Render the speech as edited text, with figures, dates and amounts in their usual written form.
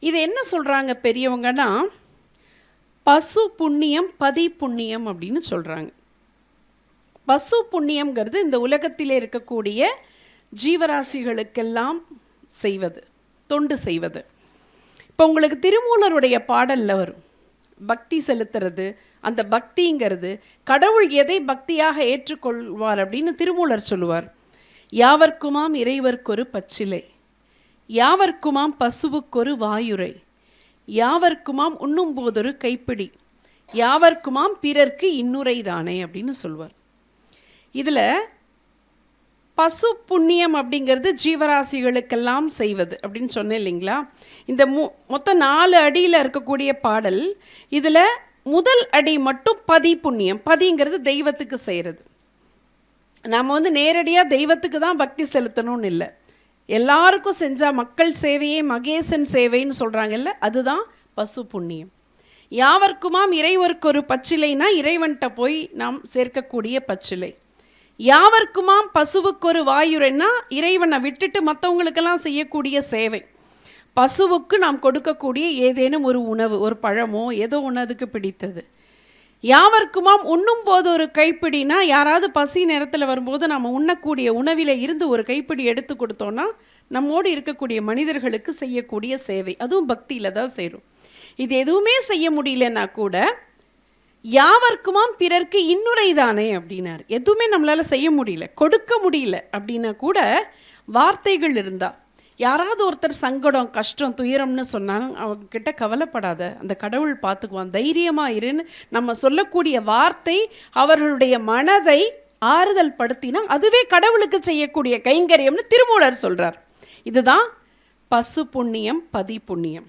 இது என்ன சொல்கிறாங்க பெரியவங்கன்னா, பசு புண்ணியம் பதி புண்ணியம் அப்படின்னு சொல்கிறாங்க. பசு புண்ணியம்ங்கிறது இந்த உலகத்திலே இருக்கக்கூடிய ஜீவராசிகளுக்கெல்லாம் செய்வது, தொண்டு செய்வது. இப்போ உங்களுக்கு திருமூலருடைய பாடலில் வரும் பக்தி செலுத்துறது. அந்த பக்திங்கிறது கடவுள் எதை பக்தியாக ஏற்றுக்கொள்வார் அப்படின்னு திருமூலர் சொல்லுவார். யாவர்க்குமாம் இறைவர்க்கொரு பச்சிலை, யாவர்க்குமாம் பசுவுக்கொரு வாயுரை, யாவர்க்குமாம் உண்ணும் போதொரு கைப்பிடி, யாவர்க்குமாம் பிறர்க்கு இன்னுரை தானே அப்படின்னு சொல்வார். இதில் பசு புண்ணியம் அப்படிங்கிறது ஜீவராசிகளுக்கெல்லாம் செய்வது அப்படின்னு சொன்னேன் இல்லைங்களா. இந்த மொத்தம் 4 அடியில் இருக்கக்கூடிய பாடல், இதில் முதல் அடி மட்டும் பதி புண்ணியம். பதிங்கிறது தெய்வத்துக்கு செய்கிறது. நம்ம நேரடியாக தெய்வத்துக்கு தான் பக்தி செலுத்தணும்னு இல்லை, எல்லாருக்கும் செஞ்சால் மக்கள் சேவையே மகேசன் சேவைன்னு சொல்கிறாங்கல்ல, அதுதான் பசு புண்ணியம். யாவர்க்குமாம் இறைவர்க்கொரு பச்சிலைனா இறைவன்கிட்ட போய் நாம் சேர்க்கக்கூடிய பச்சிலை. யாவர்க்குமாம் பசுவுக்கொரு வாயுரைன்னா இறைவனை விட்டுட்டு மற்றவங்களுக்கெல்லாம் செய்யக்கூடிய சேவை. பசுவுக்கு நாம் கொடுக்கக்கூடிய ஏதேனும் ஒரு உணவு, ஒரு பழமோ ஏதோ ஒன்று அதுக்கு பிடித்தது. யாவர்க்குமாம் உண்ணும் போது ஒரு கைப்பிடினா, யாராவது பசி நேரத்தில் வரும்போது நம்ம உண்ணக்கூடிய உணவில் இருந்து ஒரு கைப்பிடி எடுத்து கொடுத்தோன்னா நம்மோடு இருக்கக்கூடிய மனிதர்களுக்கு செய்யக்கூடிய சேவை. அதுவும் பக்தியில் தான் செய்கிறோம். இது எதுவுமே செய்ய முடியலன்னா கூட யாவர்க்குமாம் பிறர்க்கு இன்னுரை தானே அப்படின்னார். எதுவுமே நம்மளால் செய்ய முடியல, கொடுக்க முடியல அப்படின்னா கூட வார்த்தைகள் இருந்தால், யாராவது ஒருத்தர் சங்கடம் கஷ்டம் துயரம்னு சொன்னாலும் அவங்கக்கிட்ட கவலைப்படாத, அந்த கடவுள் பார்த்துக்குவான், தைரியமாக இருன்னு நம்ம சொல்லக்கூடிய வார்த்தை அவர்களுடைய மனதை ஆறுதல் படுத்தினா அதுவே கடவுளுக்கு செய்யக்கூடிய கைங்கரியம்னு திருமூலர் சொல்கிறார். இதுதான் பசு புண்ணியம் பதி புண்ணியம்.